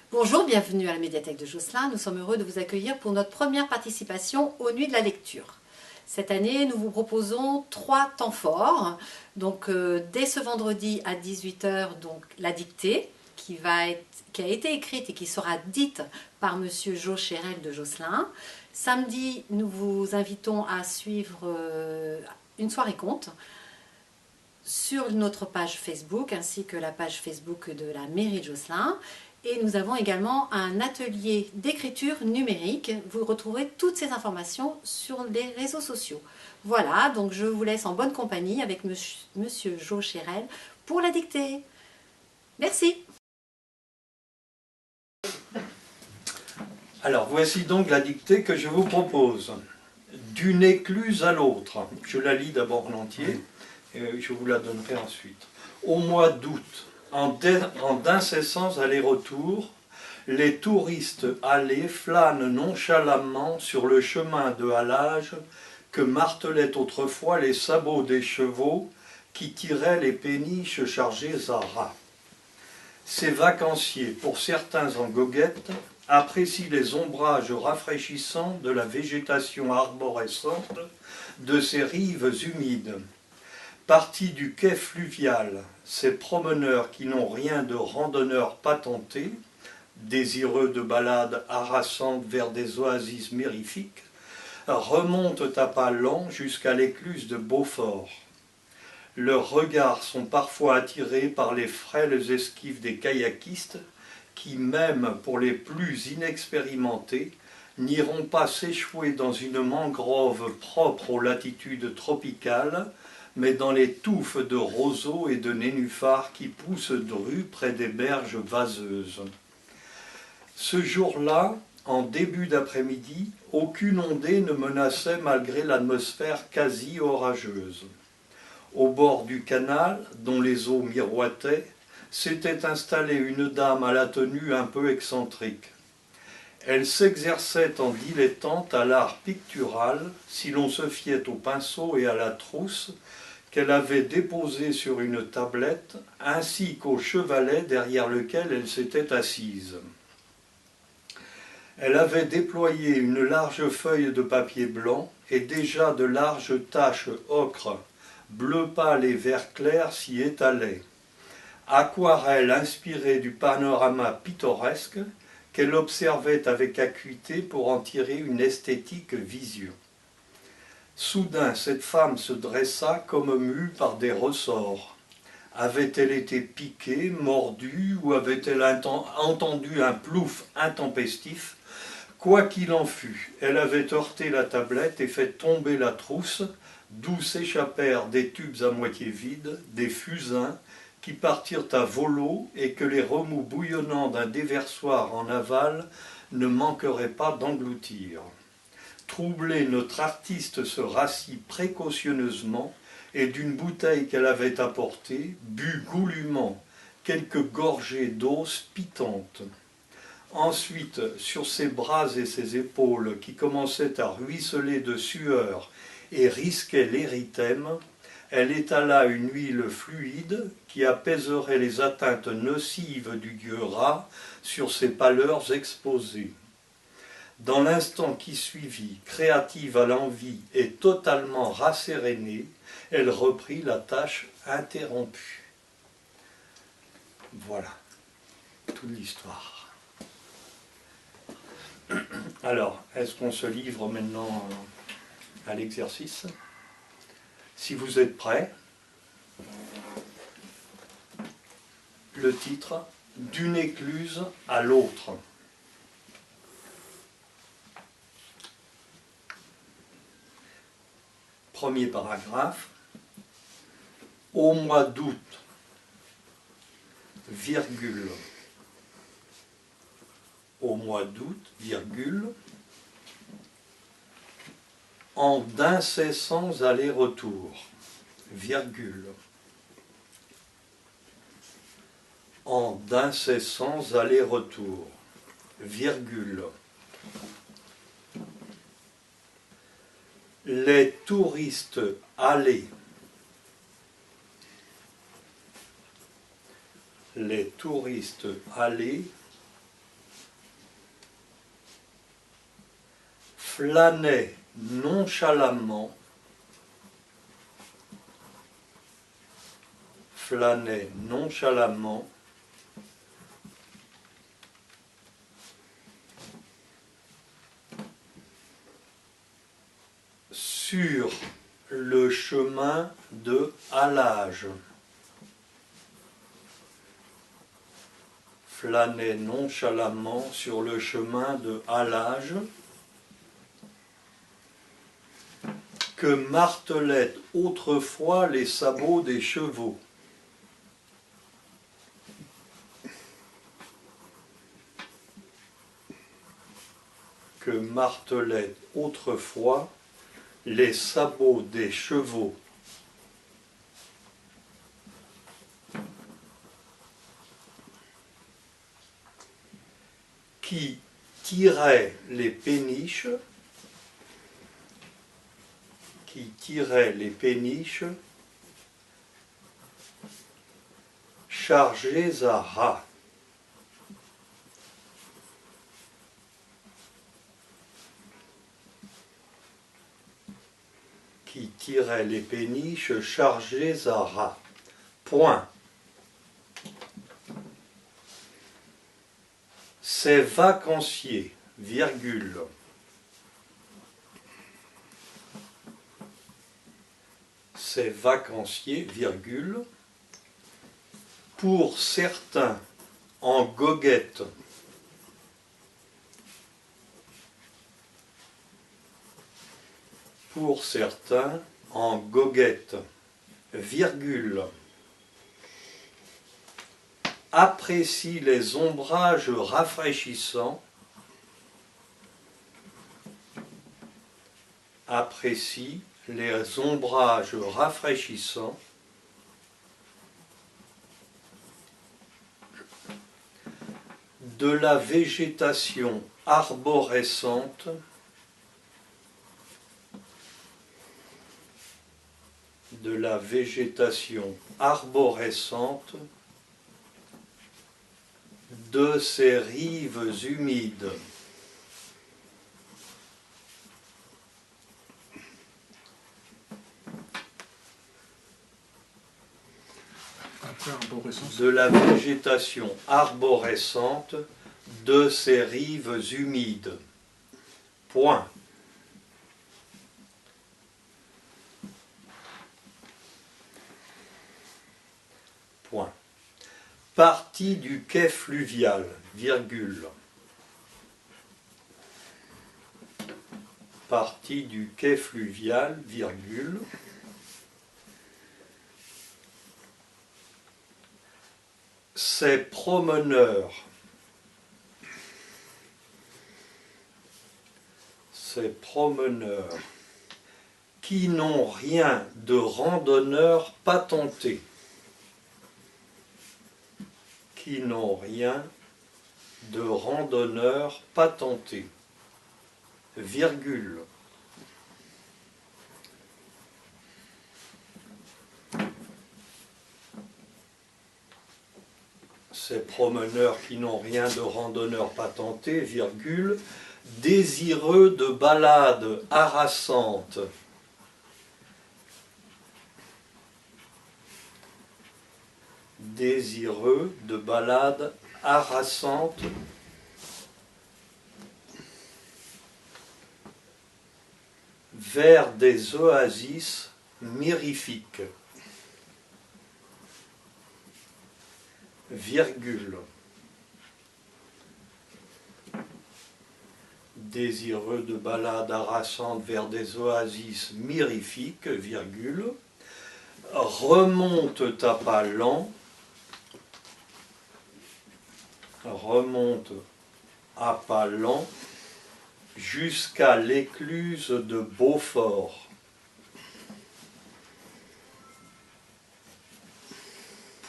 Bonjour, bienvenue à la médiathèque de Josselin. Nous sommes heureux de vous accueillir pour notre première participation aux Nuits de la lecture. Cette année, nous vous proposons 3 temps forts. Donc, dès ce vendredi à 18 h, donc, la dictée qui a été écrite et qui sera dite par Monsieur Jo Chérel de Josselin. Samedi, nous vous invitons à suivre une soirée conte sur notre page Facebook ainsi que la page Facebook de la mairie de Josselin. Et nous avons également un atelier d'écriture numérique. Vous retrouverez toutes ces informations sur les réseaux sociaux. Voilà, donc je vous laisse en bonne compagnie avec Monsieur Jo Chérel pour la dictée. Merci. Alors, voici donc la dictée que je vous propose. D'une écluse à l'autre. Je la lis d'abord en entier et je vous la donnerai ensuite. Au mois d'août, en d'incessants allers-retours, les touristes allés flânent nonchalamment sur le chemin de halage que martelaient autrefois les sabots des chevaux qui tiraient les péniches chargées à ras. Ces vacanciers, pour certains en goguette, apprécient les ombrages rafraîchissants de la végétation arborescente de ces rives humides. Partis du quai fluvial, ces promeneurs qui n'ont rien de randonneurs patentés, désireux de balades harassantes vers des oasis mirifiques, remontent à pas lents jusqu'à l'écluse de Beaufort. Leurs regards sont parfois attirés par les frêles esquives des kayakistes qui, même pour les plus inexpérimentés, n'iront pas s'échouer dans une mangrove propre aux latitudes tropicales, mais dans les touffes de roseaux et de nénuphars qui poussent drues près des berges vaseuses. Ce jour-là, en début d'après-midi, aucune ondée ne menaçait malgré l'atmosphère quasi orageuse. Au bord du canal, dont les eaux miroitaient, s'était installée une dame à la tenue un peu excentrique. Elle s'exerçait en dilettante à l'art pictural, si l'on se fiait au pinceau et à la trousse qu'elle avait déposée sur une tablette, ainsi qu'au chevalet derrière lequel elle s'était assise. Elle avait déployé une large feuille de papier blanc et déjà de larges taches ocre, bleu pâle et vert clair s'y étalaient. Aquarelle inspirée du panorama pittoresque qu'elle observait avec acuité pour en tirer une esthétique vision. Soudain, cette femme se dressa comme mue par des ressorts. Avait-elle été piquée, mordue, ou avait-elle entendu un plouf intempestif? Quoi qu'il en fût, elle avait heurté la tablette et fait tomber la trousse, d'où s'échappèrent des tubes à moitié vides, des fusains, qui partirent à volo et que les remous bouillonnants d'un déversoir en aval ne manqueraient pas d'engloutir. Troublé, notre artiste se rassit précautionneusement et d'une bouteille qu'elle avait apportée, but goulûment quelques gorgées d'eau spitante. Ensuite, sur ses bras et ses épaules qui commençaient à ruisseler de sueur et risquaient l'érythème, elle étala une huile fluide qui apaiserait les atteintes nocives du dieu rat sur ses pâleurs exposées. Dans l'instant qui suivit, créative à l'envie et totalement rassérénée, elle reprit la tâche interrompue. Voilà, toute l'histoire. Alors, est-ce qu'on se livre maintenant à l'exercice ? Si vous êtes prêts, le titre « D'une écluse à l'autre ». Premier paragraphe. Au mois d'août, virgule. Au mois d'août, virgule. En d'incessants allers-retours, virgule. En d'incessants allers-retours, virgule. Les touristes allaient. Les touristes allaient flânait nonchalamment, flânait nonchalamment sur le chemin de halage. Flânait nonchalamment sur le chemin de halage que martelaient autrefois les sabots des chevaux. Que martelaient autrefois les sabots des chevaux. Qui tiraient les péniches, chargées à ras. Qui tiraient les péniches chargées à ras. Point. Ces vacanciers, virgule. Ces vacanciers, virgule, pour certains en goguette, pour certains en goguette, virgule, apprécie les ombrages rafraîchissants, apprécie les ombrages rafraîchissants de la végétation arborescente de ces rives humides. De la végétation arborescente de ces rives humides. Point. Point. Partie du quai fluvial, virgule. Partie du quai fluvial, virgule. Ces promeneurs qui n'ont rien de randonneur patenté, virgule. Ces promeneurs qui n'ont rien de randonneur patenté, virgule, désireux de balades harassantes. Désireux de balades harassantes vers des oasis mirifiques. Virgule. Désireux de balades harassantes vers des oasis mirifiques, virgule, remontent à pas lents, jusqu'à l'écluse de Beaufort.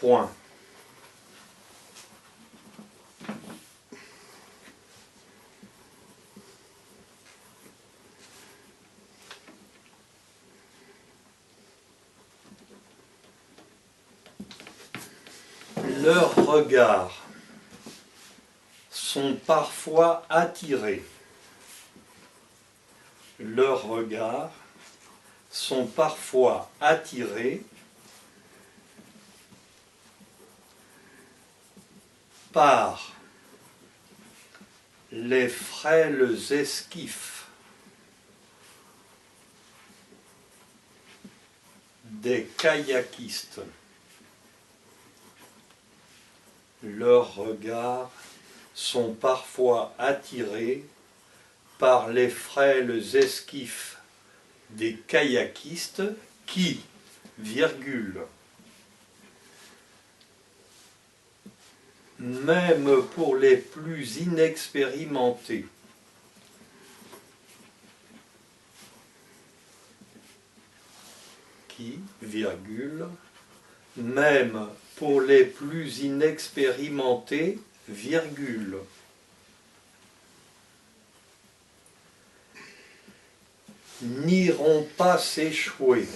Point. Leurs regards sont parfois attirés leurs regards sont parfois attirés par les frêles esquifs des kayakistes. Leurs regards sont parfois attirés par les frêles esquifs des kayakistes qui, virgule, même pour les plus inexpérimentés, qui, virgule, même pour les plus inexpérimentés, virgule, n'iront pas s'échouer.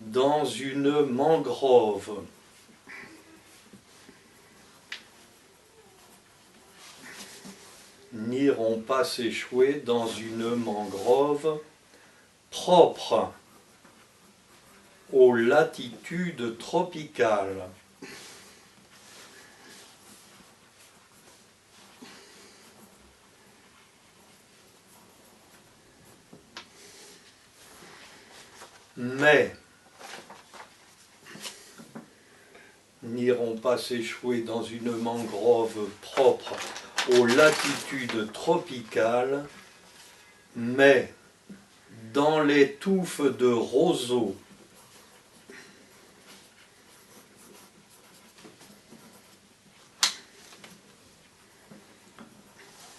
Dans une mangrove. N'iront pas s'échouer dans une mangrove propre aux latitudes tropicales. Mais n'iront pas s'échouer dans une mangrove propre aux latitudes tropicales, mais dans les touffes de roseaux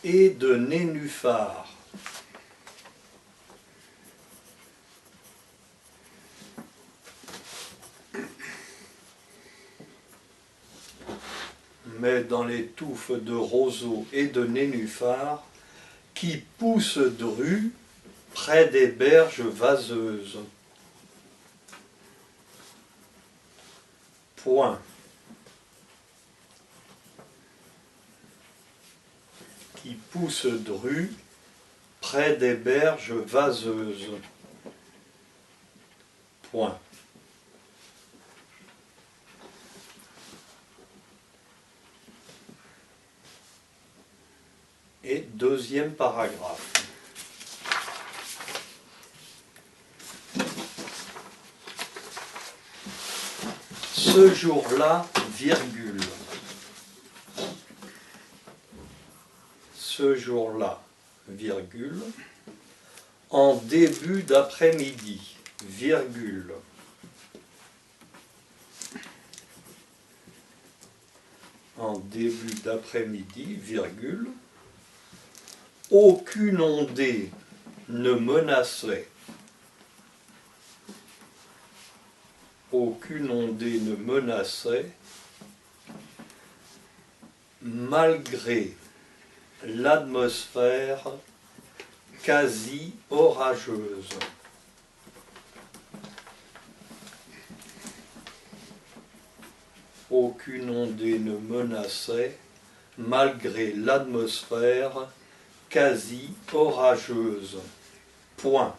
et de nénuphars. Mais dans les touffes de roseaux et de nénuphars qui poussent drues près des berges vaseuses. Point. Qui poussent drues près des berges vaseuses. Point. Et deuxième paragraphe. Ce jour-là, virgule. Ce jour-là, virgule. En début d'après-midi, virgule. En début d'après-midi, virgule. Aucune ondée ne menaçait. Aucune ondée ne menaçait, malgré l'atmosphère quasi orageuse. Aucune ondée ne menaçait, malgré l'atmosphère quasi orageuse. Point.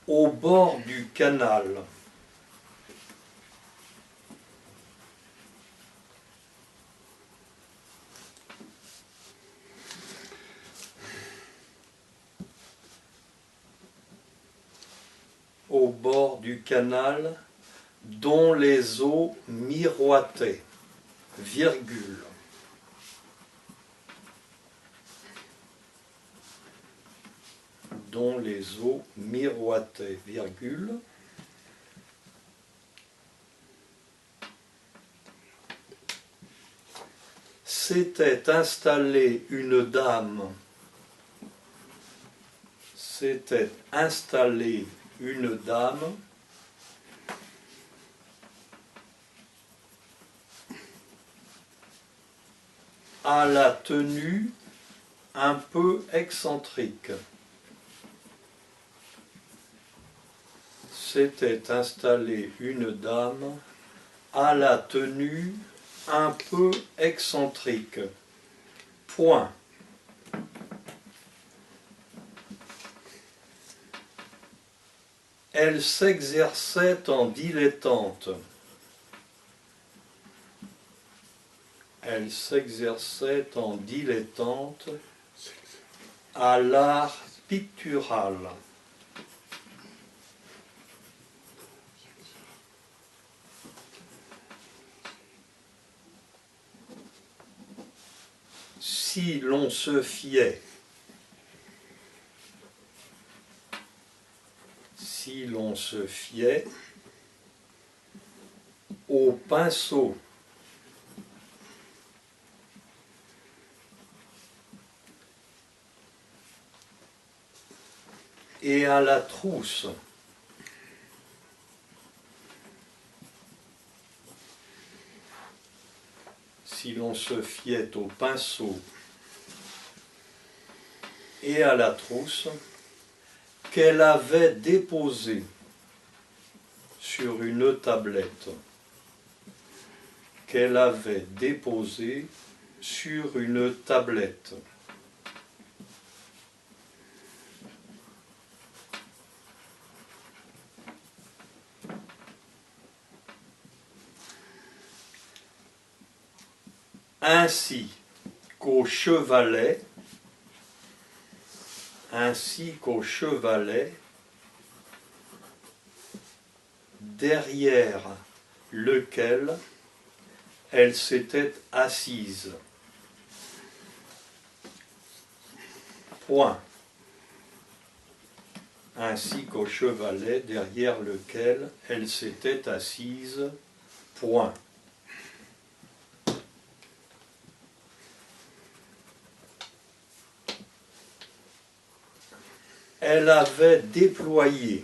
Au bord du canal. Au bord du canal dont les eaux miroitaient, virgule. Dont les eaux miroitaient, virgule. S'était installée une dame. S'était installée une dame à la tenue un peu excentrique. s'était installée une dame à la tenue un peu excentrique. Point. Elle s'exerçait en dilettante. Elle s'exerçait en dilettante à l'art pictural. Si l'on se fiait, au pinceau et à la trousse, si l'on se fiait au pinceau et à la trousse qu'elle avait déposée sur une tablette, qu'elle avait déposée sur une tablette. Ainsi qu'au chevalet, derrière lequel elle s'était assise. Point. Ainsi qu'au chevalet derrière lequel elle s'était assise. Point. Elle avait déployé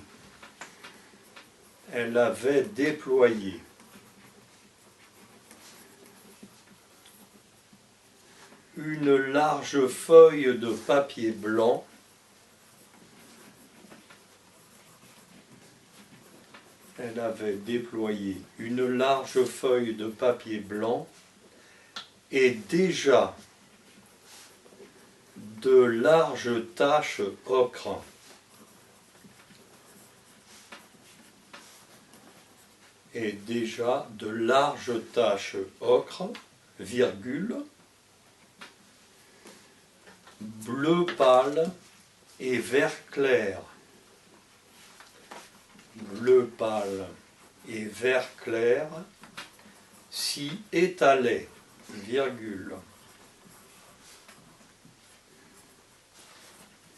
une large feuille de papier blanc et déjà de larges taches ocre. Virgule, bleu pâle et vert clair. Bleu pâle et vert clair s'y étalaient, virgule.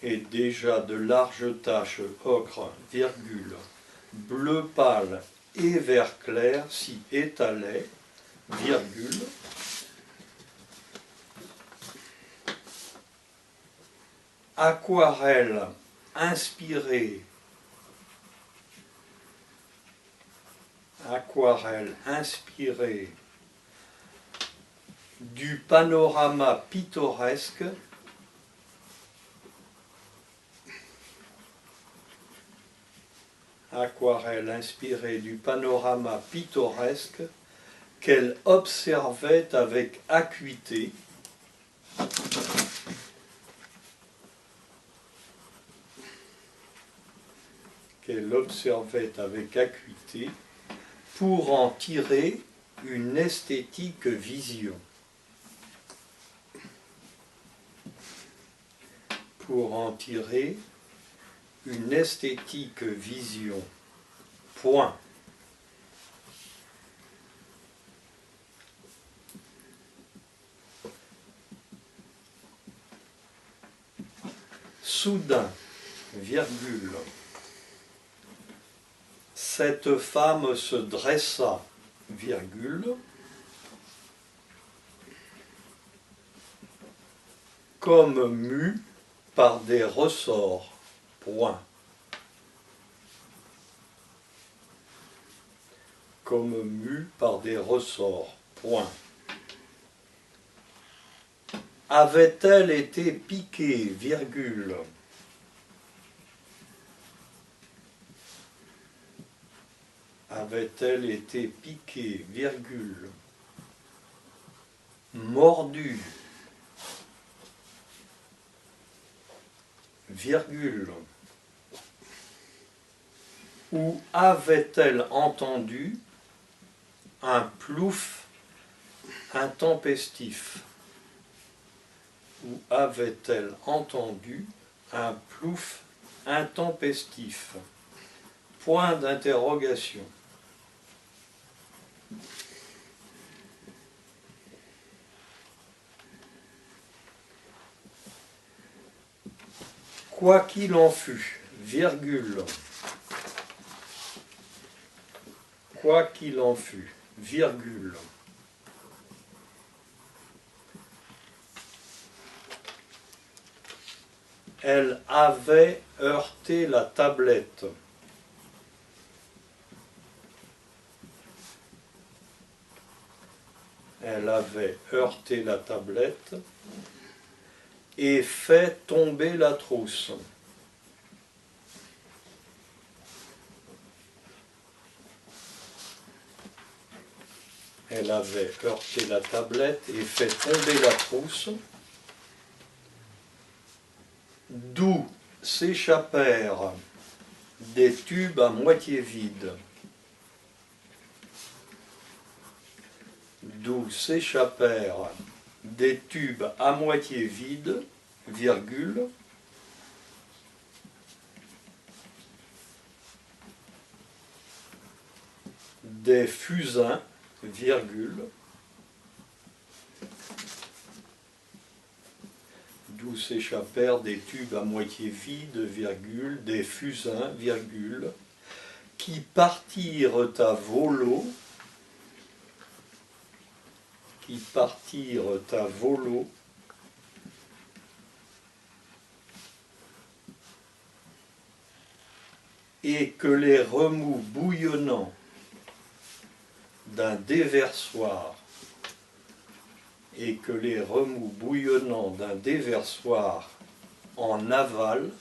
Et déjà de larges taches ocre, virgule, bleu pâle et vert clair s'y étalaient, virgule. Aquarelle inspirée du panorama pittoresque qu'elle observait avec acuité pour en tirer une esthétique vision. Point. Soudain, virgule, cette femme se dressa, virgule, comme mue par des ressorts. Point. Comme mue par des ressorts. Point. Avait-elle été piquée, virgule, avait-elle été piquée, virgule, mordue, virgule, ou avait-elle entendu un plouf intempestif? Ou avait-elle entendu un plouf intempestif? Point d'interrogation. Quoi qu'il en fût, virgule, quoi qu'il en fût, virgule, elle avait heurté la tablette. Elle avait heurté la tablette et fait tomber la trousse. Elle avait heurté la tablette et fait tomber la trousse, d'où s'échappèrent des tubes à moitié vides. D'où s'échappèrent des tubes à moitié vides, virgule, des fusains, virgule, d'où s'échappèrent des tubes à moitié vides, virgule, des fusains, virgule, qui partirent à volo, qui partirent à volo, et que les remous bouillonnants d'un déversoir, et que les remous bouillonnants d'un déversoir en aval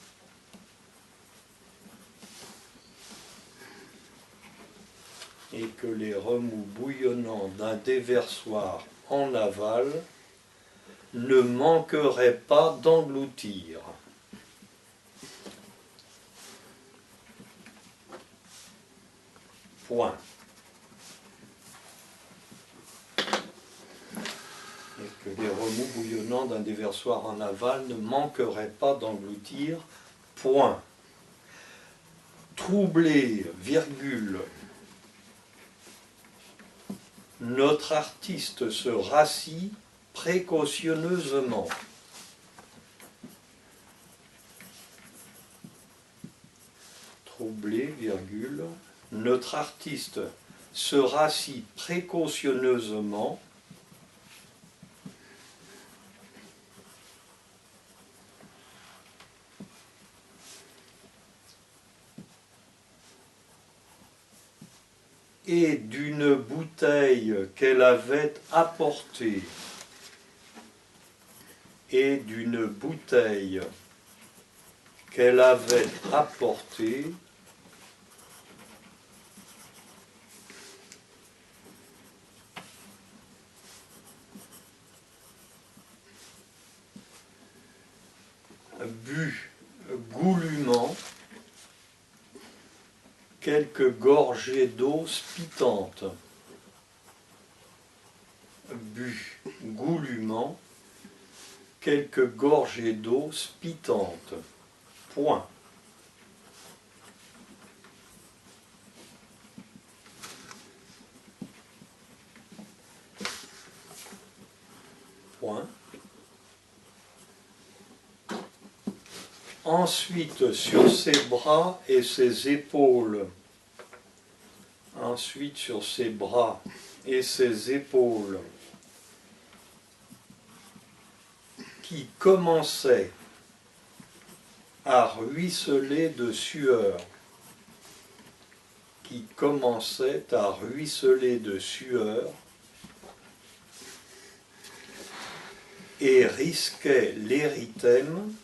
et que les remous bouillonnants d'un déversoir en aval ne manqueraient pas d'engloutir. Point. Et que les remous bouillonnants d'un déversoir en aval ne manqueraient pas d'engloutir. Point. Troublé, virgule, notre artiste se rassit précautionneusement. Troublé, virgule, notre artiste se rassit précautionneusement et d'une bouteille qu'elle avait apportée, et d'une bouteille qu'elle avait apportée, but goulûment quelques gorgées d'eau spitante. But goulûment quelques gorgées d'eau spitante. Point. Point. Ensuite, sur ses bras et ses épaules, ensuite sur ses bras et ses épaules, qui commençaient à ruisseler de sueur, qui commençaient à ruisseler de sueur, et risquaient l'érythème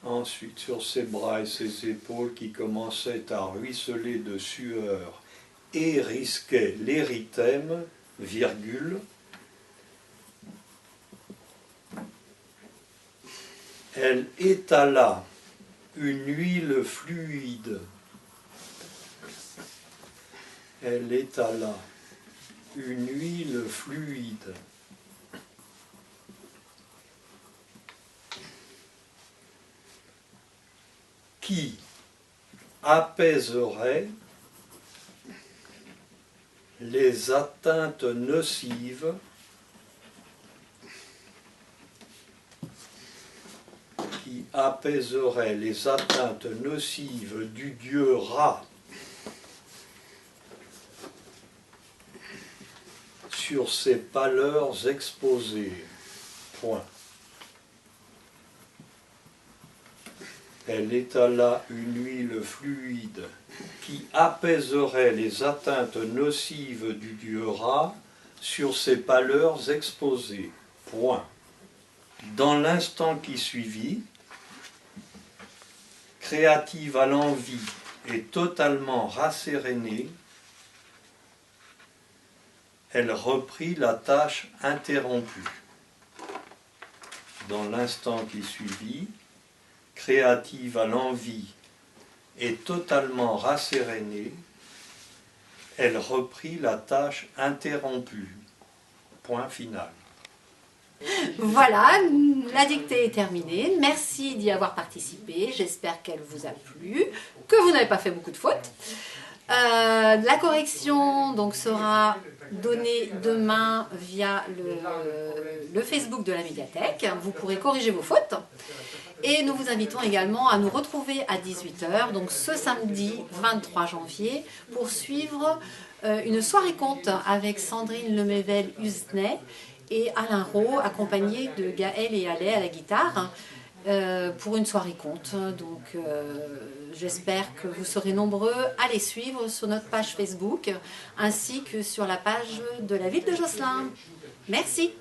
Ensuite, sur ses bras et ses épaules qui commençaient à ruisseler de sueur et risquaient l'érythème, virgule. Elle étala une huile fluide. Elle étala une huile fluide. Qui apaiserait les atteintes nocives du dieu Ra sur ces pâleurs exposées. Point. Elle étala une huile fluide qui apaiserait les atteintes nocives du dieu Ra sur ces pâleurs exposées. Point. Dans l'instant qui suivit, créative à l'envie et totalement rassérénée, elle reprit la tâche interrompue. Dans l'instant qui suivit, créative à l'envie et totalement rassérénée, elle reprit la tâche interrompue. Point final. Voilà, la dictée est terminée. Merci d'y avoir participé. J'espère qu'elle vous a plu, que vous n'avez pas fait beaucoup de fautes. La correction donc sera donnée demain via le Facebook de la médiathèque. Vous pourrez corriger vos fautes. Et nous vous invitons également à nous retrouver à 18 h, donc ce samedi 23 janvier, pour suivre une soirée conte avec Sandrine Lemével-Husney et Alain Rowe, accompagnés de Gaël et Alais à la guitare, pour une soirée conte. Donc j'espère que vous serez nombreux à les suivre sur notre page Facebook, ainsi que sur la page de la ville de Josselin. Merci.